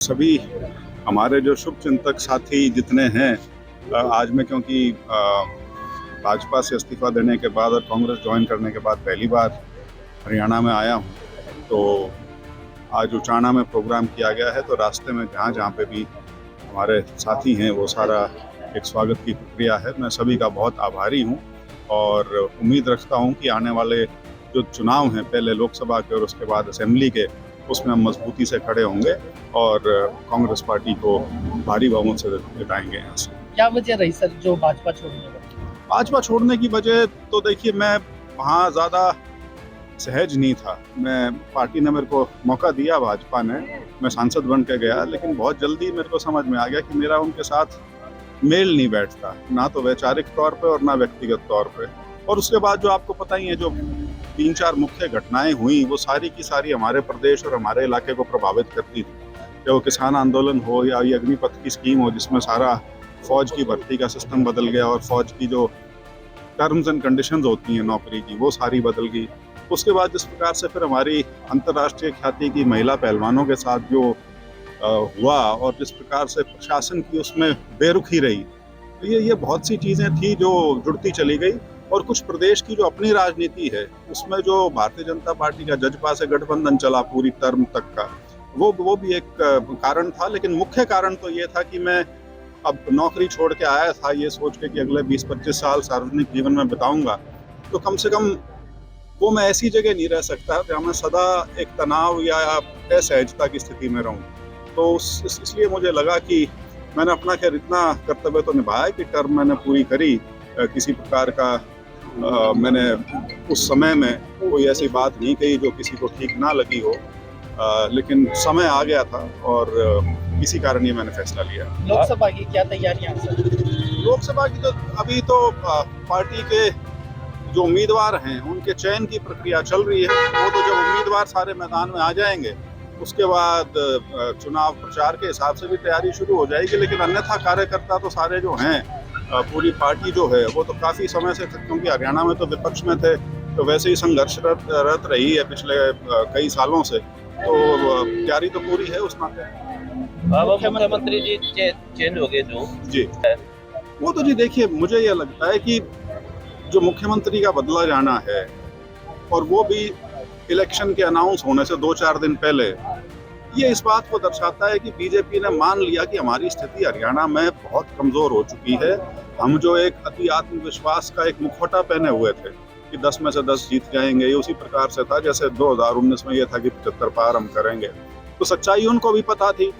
सभी हमारे जो शुभ चिंतक साथी जितने हैं, आज मैं क्योंकि भाजपा से इस्तीफा देने के बाद और कांग्रेस ज्वाइन करने के बाद पहली बार हरियाणा में आया हूँ, तो आज उचाना में प्रोग्राम किया गया है। तो रास्ते में जहाँ जहाँ पे भी हमारे साथी हैं वो सारा एक स्वागत की प्रक्रिया है। मैं सभी का बहुत आभारी हूँ और उम्मीद रखता हूँ कि आने वाले जो चुनाव हैं, पहले लोकसभा के और उसके बाद असेंबली के, उसमें हम मजबूती से खड़े होंगे और कांग्रेस पार्टी को भारी बहुमत से जिताएंगे। यहाँ से क्या वजह रही सर जो भाजपा छोड़ने की? भाजपा छोड़ने की वजह तो देखिए, मैं वहाँ ज़्यादा सहज नहीं था। मैं पार्टी ने मेरे को मौका दिया, भाजपा ने, मैं सांसद बन के गया, लेकिन बहुत जल्दी मेरे को समझ में आ गया कि मेरा उनके साथ मेल नहीं बैठता, ना तो वैचारिक तौर पे और ना व्यक्तिगत तौर पे। और उसके बाद जो आपको पता ही है, जो 3-4 मुख्य घटनाएं हुई, वो सारी की सारी हमारे प्रदेश और हमारे इलाके को प्रभावित करती थी। चाहे वो किसान आंदोलन हो या ये अग्निपथ की स्कीम हो, जिसमें सारा फौज की भर्ती का सिस्टम बदल गया और फौज की जो टर्म्स एंड कंडीशंस होती हैं नौकरी की, वो सारी बदल गई। उसके बाद जिस प्रकार से फिर हमारी अंतर्राष्ट्रीय ख्याति की महिला पहलवानों के साथ जो हुआ और जिस प्रकार से प्रशासन की उसमें बेरुखी रही, तो ये बहुत सी चीज़ें थी जो जुड़ती चली गई। और कुछ प्रदेश की जो अपनी राजनीति है, उसमें जो भारतीय जनता पार्टी का जजपा से गठबंधन चला पूरी टर्म तक का, वो भी एक कारण था। लेकिन मुख्य कारण तो ये था कि मैं अब नौकरी छोड़ के आया था ये सोच के कि अगले 20-25 साल सार्वजनिक जीवन में बिताऊंगा, तो कम से कम वो मैं ऐसी जगह नहीं रह सकता जहाँ मैं सदा एक तनाव या असहजता की स्थिति में रहूं। तो इसलिए मुझे लगा कि मैंने अपना खैर इतना कर्तव्य तो निभाया कि टर्म मैंने पूरी करी। किसी प्रकार का मैंने उस समय में कोई ऐसी बात नहीं कही जो किसी को ठीक ना लगी हो, लेकिन समय आ गया था और इसी कारण ये मैंने फैसला लिया। लोकसभा की क्या तैयारियां सर? लोकसभा की तो अभी तो पार्टी के जो उम्मीदवार हैं उनके चयन की प्रक्रिया चल रही है। वो तो जब उम्मीदवार सारे मैदान में आ जाएंगे, उसके बाद चुनाव प्रचार के हिसाब से भी तैयारी शुरू हो जाएगी। लेकिन अन्यथा कार्यकर्ता तो सारे जो हैं, पूरी पार्टी जो है, वो तो काफ़ी समय से, क्योंकि हरियाणा में तो विपक्ष में थे, तो वैसे ही संघर्षरत रही है पिछले कई सालों से। तो तैयारी तो पूरी है उस नाते। मुख्यमंत्री जी चेंज हो गए जो जी, वो तो जी देखिए, मुझे ये लगता है कि जो मुख्यमंत्री का बदला जाना है, और वो भी इलेक्शन के अनाउंस होने से 2-4 दिन पहले, ये इस बात को दर्शाता है कि बीजेपी ने मान लिया कि हमारी स्थिति हरियाणा में बहुत कमज़ोर हो चुकी है। हम जो एक अति आत्मविश्वास का एक मुखौटा पहने हुए थे कि 10 में से 10 जीत जाएंगे, ये उसी प्रकार से था जैसे 2019 में ये था कि 75 पार हम करेंगे। तो सच्चाई उनको भी पता थी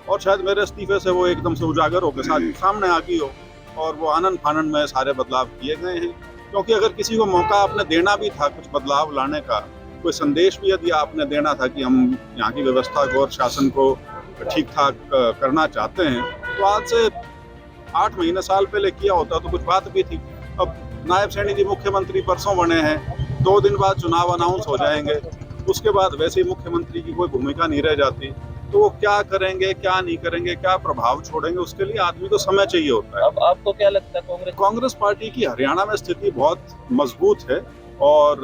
और शायद मेरे इस्तीफे से वो एकदम से उजागर होकर सामने आ गई हो, और वो आनंद फानंद में सारे बदलाव किए गए हैं। क्योंकि अगर किसी को मौका आपने देना भी था कुछ बदलाव लाने का, कोई संदेश भी यदि आपने देना था कि हम यहाँ की व्यवस्था को और शासन को ठीक ठाक करना चाहते हैं, तो आज से 8 महीने साल पहले किया होता तो कुछ बात भी थी। अब नायब सैनी जी मुख्यमंत्री परसों बने हैं, 2 दिन बाद चुनाव अनाउंस हो जाएंगे, उसके बाद वैसे ही मुख्यमंत्री की कोई भूमिका नहीं रह जाती। तो वो क्या करेंगे, क्या नहीं करेंगे, क्या प्रभाव छोड़ेंगे, उसके लिए आदमी को समय चाहिए होता है। अब आपको क्या लगता है कांग्रेस पार्टी की हरियाणा में स्थिति बहुत मजबूत है और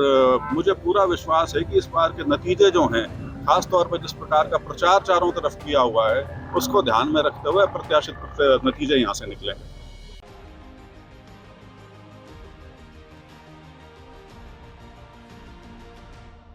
मुझे पूरा विश्वास है कि इस बार के नतीजे जो हैं, खास तौर पर जिस प्रकार का प्रचार चारों तरफ किया हुआ है, उसको ध्यान में रखते हुए प्रत्याशित नतीजे यहाँ से निकलेंगे।